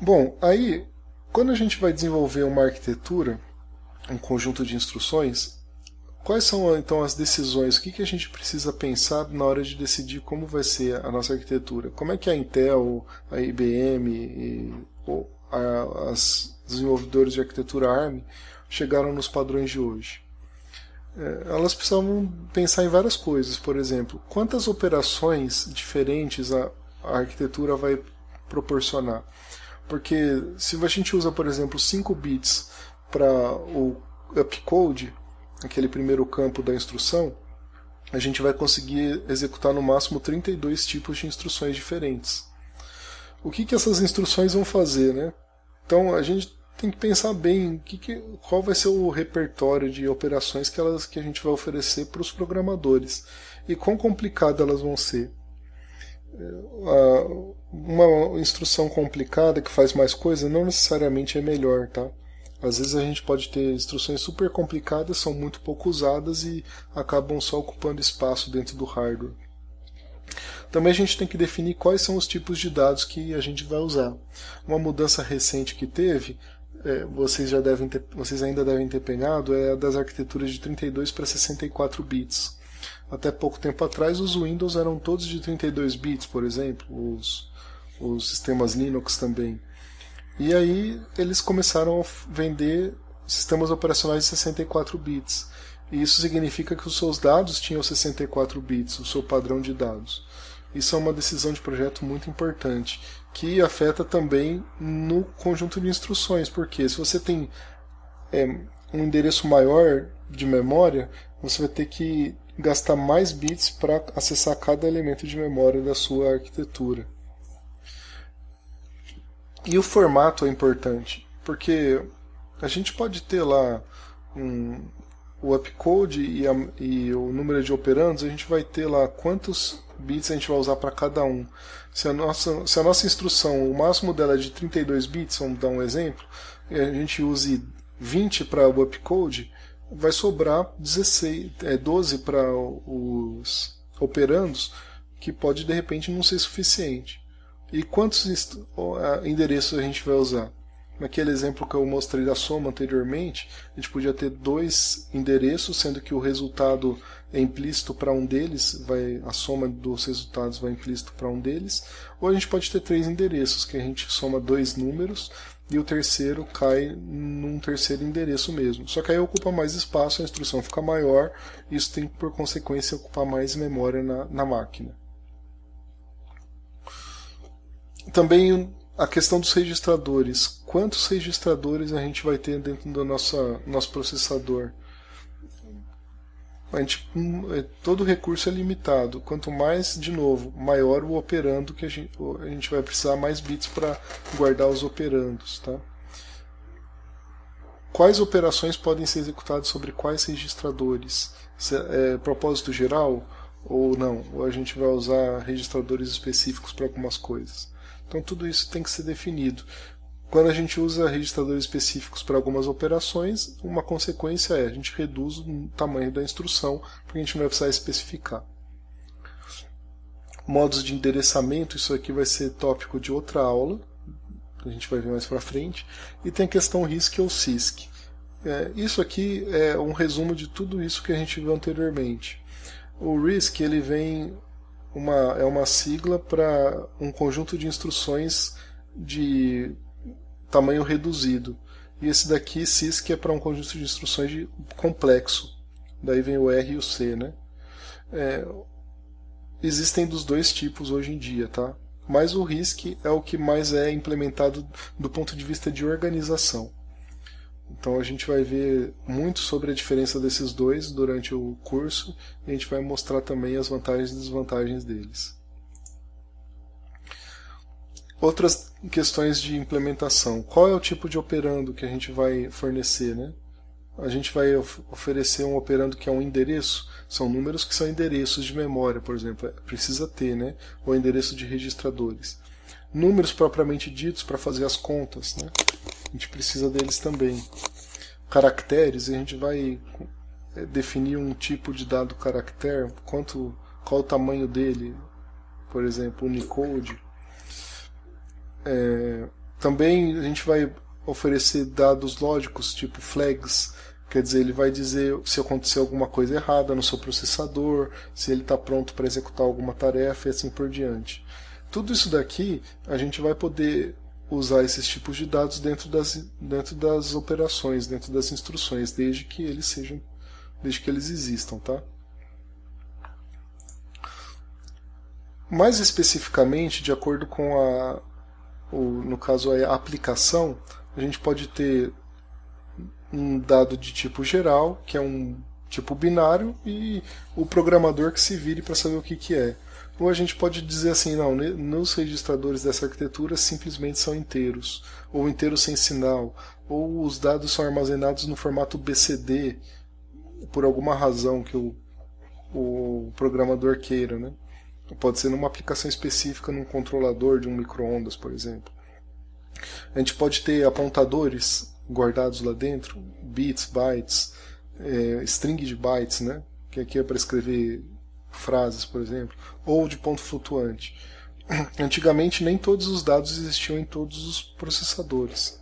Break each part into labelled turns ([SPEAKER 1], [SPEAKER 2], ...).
[SPEAKER 1] Bom, aí, quando a gente vai desenvolver uma arquitetura, um conjunto de instruções, quais são então as decisões? O que a gente precisa pensar na hora de decidir como vai ser a nossa arquitetura? Como é que a Intel, a IBM as desenvolvedores de arquitetura ARM chegaram nos padrões de hoje? Elas precisavam pensar em várias coisas. Por exemplo, quantas operações diferentes a arquitetura vai proporcionar? Porque se a gente usa, por exemplo, 5 bits para o upcode, aquele primeiro campo da instrução, a gente vai conseguir executar no máximo 32 tipos de instruções diferentes. O que essas instruções vão fazer, né? Então a gente tem que pensar bem qual vai ser o repertório de operações que a gente vai oferecer para os programadores e quão complicadas elas vão ser. Uma instrução complicada que faz mais coisa não necessariamente é melhor, tá? Às vezes a gente pode ter instruções super complicadas, são muito pouco usadas e acabam só ocupando espaço dentro do hardware. Também a gente tem que definir quais são os tipos de dados que a gente vai usar. Uma mudança recente que teve, vocês ainda devem ter pegado, é a das arquiteturas de 32 para 64 bits. Até pouco tempo atrás os Windows eram todos de 32 bits, por exemplo, os sistemas Linux também. E aí eles começaram a vender sistemas operacionais de 64 bits. E isso significa que os seus dados tinham 64 bits, o seu padrão de dados. Isso é uma decisão de projeto muito importante, que afeta também no conjunto de instruções, porque se você tem um endereço maior de memória, você vai ter que gastar mais bits para acessar cada elemento de memória da sua arquitetura. E o formato é importante, porque a gente pode ter lá o upcode e o número de operandos, a gente vai ter lá quantos bits a gente vai usar para cada um. Se a nossa instrução, o máximo dela é de 32 bits, vamos dar um exemplo, e a gente use 20 para o upcode, vai sobrar 12 para os operandos, que pode de repente não ser suficiente. E quantos endereços a gente vai usar? Naquele exemplo que eu mostrei da soma anteriormente, a gente podia ter 2 endereços, sendo que o resultado é implícito para um deles, a soma dos resultados vai implícito para um deles, ou a gente pode ter 3 endereços, que a gente soma 2 números e o terceiro cai num terceiro endereço mesmo. Só que aí ocupa mais espaço, a instrução fica maior, e isso tem por consequência ocupar mais memória na máquina. Também a questão dos registradores. Quantos registradores a gente vai ter dentro do nosso processador? Todo recurso é limitado. Quanto mais, de novo, maior o operando, que a gente vai precisar mais bits para guardar os operandos. Tá? Quais operações podem ser executadas sobre quais registradores? É propósito geral ou não? Ou a gente vai usar registradores específicos para algumas coisas? Então tudo isso tem que ser definido. Quando a gente usa registradores específicos para algumas operações, uma consequência é a gente reduz o tamanho da instrução, porque a gente não vai precisar especificar. Modos de endereçamento, isso aqui vai ser tópico de outra aula, a gente vai ver mais para frente. E tem a questão RISC ou CISC. Isso aqui é um resumo de tudo isso que a gente viu anteriormente. O RISC ele vem é uma sigla para um conjunto de instruções de tamanho reduzido. E esse daqui, CISC, é para um conjunto de instruções complexo. Daí vem o R e o C, né? Existem dos dois tipos hoje em dia, tá? Mas o RISC é o que mais é implementado do ponto de vista de organização. Então a gente vai ver muito sobre a diferença desses dois durante o curso e a gente vai mostrar também as vantagens e desvantagens deles. Outras questões de implementação. Qual é o tipo de operando que a gente vai fornecer, né? A gente vai oferecer um operando que é um endereço, são números que são endereços de memória, por exemplo, precisa ter, né? Ou endereço de registradores. Números propriamente ditos para fazer as contas, né? A gente precisa deles também. Caracteres, a gente vai definir um tipo de dado caractere, qual o tamanho dele, por exemplo, Unicode. Também a gente vai oferecer dados lógicos, tipo flags, quer dizer, ele vai dizer se acontecer alguma coisa errada no seu processador, se ele está pronto para executar alguma tarefa e assim por diante. Tudo isso daqui a gente vai poder usar esses tipos de dados dentro das operações, dentro das instruções, desde que eles existam, tá? Mais especificamente, de acordo com no caso a aplicação, a gente pode ter um dado de tipo geral, que é um tipo binário, e o programador que se vire para saber o que é. Ou a gente pode dizer assim, não, nos registradores dessa arquitetura simplesmente são inteiros, ou inteiros sem sinal, ou os dados são armazenados no formato BCD, por alguma razão que o programador queira, né? Pode ser numa aplicação específica, num controlador de um micro-ondas, por exemplo. A gente pode ter apontadores guardados lá dentro, bits, bytes, string de bytes, né? Que aqui é para escrever frases, por exemplo, ou de ponto flutuante. Antigamente nem todos os dados existiam em todos os processadores.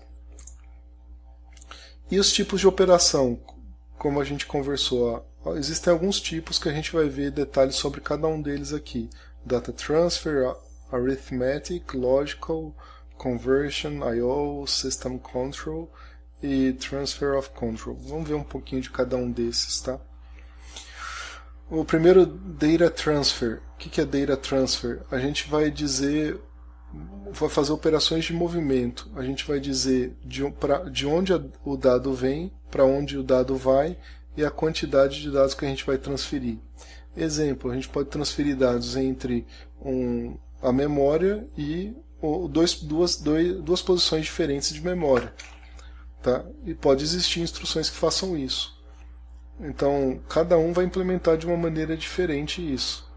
[SPEAKER 1] E os tipos de operação, como a gente conversou, existem alguns tipos que a gente vai ver detalhes sobre cada um deles aqui. Data Transfer, Arithmetic, Logical, Conversion, I/O, System Control e Transfer of Control. Vamos ver um pouquinho de cada um desses, tá? O primeiro, Data Transfer. O que é Data Transfer? A gente vai fazer operações de movimento. A gente vai dizer de onde o dado vem, para onde o dado vai e a quantidade de dados que a gente vai transferir. Exemplo, a gente pode transferir dados entre a memória e duas posições diferentes de memória. Tá? E pode existir instruções que façam isso. Então, cada um vai implementar de uma maneira diferente isso.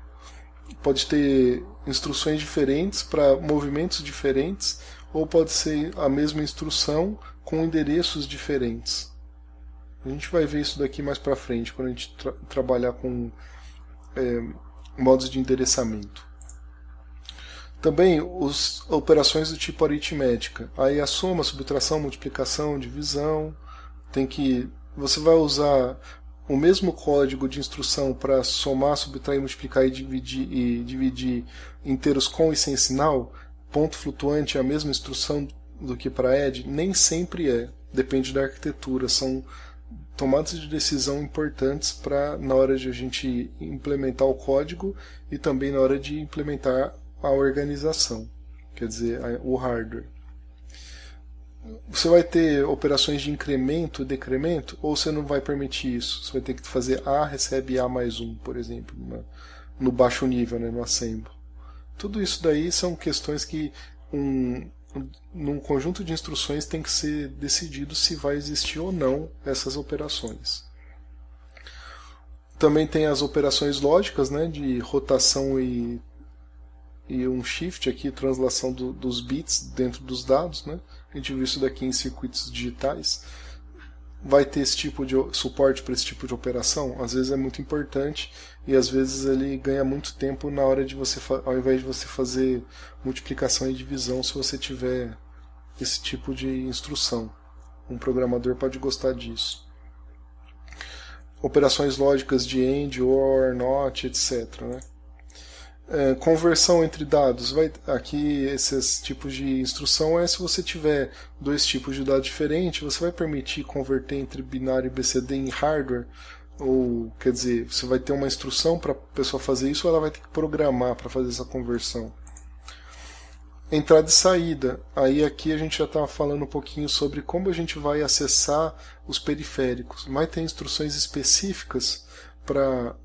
[SPEAKER 1] Pode ter instruções diferentes para movimentos diferentes, ou pode ser a mesma instrução com endereços diferentes. A gente vai ver isso daqui mais para frente, quando a gente trabalhar com modos de endereçamento. Também operações do tipo aritmética. Aí a soma, subtração, multiplicação, divisão. Você vai usar o mesmo código de instrução para somar, subtrair, multiplicar e dividir inteiros com e sem sinal. Ponto flutuante é a mesma instrução do que para add? Nem sempre é. Depende da arquitetura. São tomadas de decisão importantes na hora de a gente implementar o código e também na hora de implementar a organização, quer dizer, o hardware. Você vai ter operações de incremento e decremento, ou você não vai permitir isso? Você vai ter que fazer A recebe A mais 1, por exemplo, no baixo nível, né, no assembly. Tudo isso daí são questões que num conjunto de instruções tem que ser decidido se vai existir ou não essas operações. Também tem as operações lógicas, né, de rotação e um shift aqui, translação dos bits dentro dos dados, né? A gente viu isso daqui em circuitos digitais. Vai ter esse tipo de suporte para esse tipo de operação? Às vezes é muito importante e às vezes ele ganha muito tempo na hora de você, ao invés de você fazer multiplicação e divisão, se você tiver esse tipo de instrução. Um programador pode gostar disso. Operações lógicas de AND, OR, NOT, etc., né? Conversão entre dados. Aqui esses tipos de instrução se você tiver dois tipos de dados diferentes, você vai permitir converter entre binário e BCD em hardware, ou quer dizer, você vai ter uma instrução para a pessoa fazer isso, ou ela vai ter que programar para fazer essa conversão. Entrada e saída. Aí aqui a gente já está falando um pouquinho sobre como a gente vai acessar os periféricos. Mas tem instruções específicas para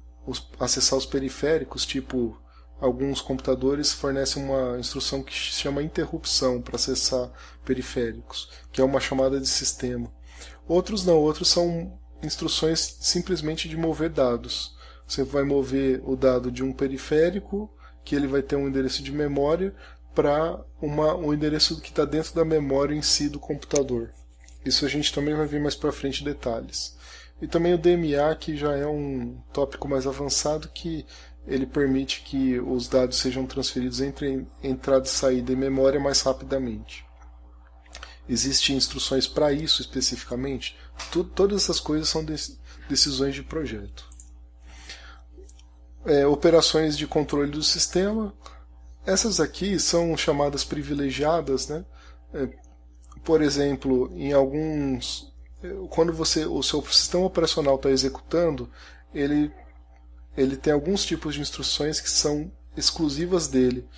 [SPEAKER 1] acessar os periféricos, tipo alguns computadores fornecem uma instrução que se chama interrupção para acessar periféricos, que é uma chamada de sistema. Outros não, outros são instruções simplesmente de mover dados. Você vai mover o dado de um periférico, que ele vai ter um endereço de memória, para um endereço que está dentro da memória em si do computador. Isso a gente também vai ver mais para frente detalhes. E também o DMA, que já é um tópico mais avançado, que ele permite que os dados sejam transferidos entre entrada e saída e memória mais rapidamente. Existem instruções para isso especificamente? Todas essas coisas são decisões de projeto. Operações de controle do sistema. Essas aqui são chamadas privilegiadas, né? Por exemplo, em alguns, quando o seu sistema operacional está executando, ele tem alguns tipos de instruções que são exclusivas dele,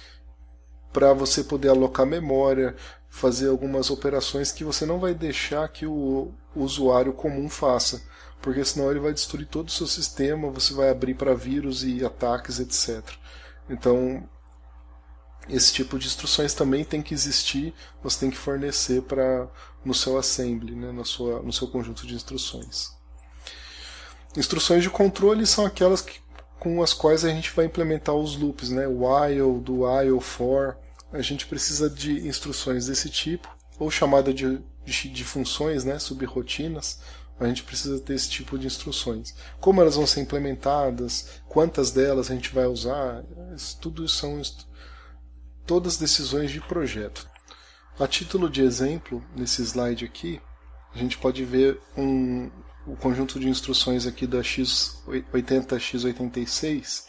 [SPEAKER 1] para você poder alocar memória, fazer algumas operações que você não vai deixar que o usuário comum faça, porque senão ele vai destruir todo o seu sistema, você vai abrir para vírus e ataques, etc. Então, esse tipo de instruções também tem que existir, você tem que fornecer no seu assembly, né, no seu conjunto de instruções. Instruções de controle são aquelas com as quais a gente vai implementar os loops, né, while, do while, for. A gente precisa de instruções desse tipo, ou chamada de funções, né, subrotinas. A gente precisa ter esse tipo de instruções. Como elas vão ser implementadas, quantas delas a gente vai usar, tudo isso são todas decisões de projeto. A título de exemplo, nesse slide aqui, a gente pode ver o conjunto de instruções aqui da x80, x86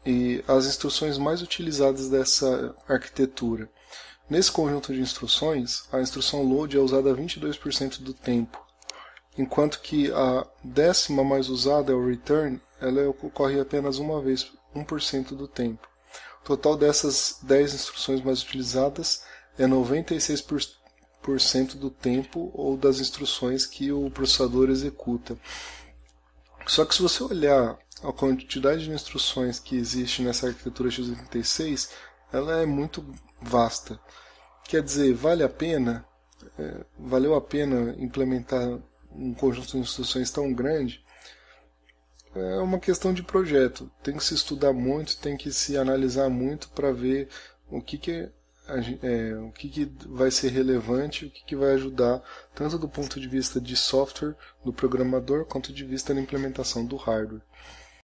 [SPEAKER 1] e as instruções mais utilizadas dessa arquitetura. Nesse conjunto de instruções, a instrução load é usada 22% do tempo, enquanto que a 10ª mais usada, o return, ela ocorre apenas uma vez, 1% do tempo. O total dessas 10 instruções mais utilizadas é 96% do tempo ou das instruções que o processador executa. Só que se você olhar a quantidade de instruções que existe nessa arquitetura x86, ela é muito vasta. Quer dizer, valeu a pena implementar um conjunto de instruções tão grande? É uma questão de projeto. Tem que se estudar muito, tem que se analisar muito para ver o que vai ser relevante, o que vai ajudar, tanto do ponto de vista de software, do programador, quanto de vista da implementação do hardware.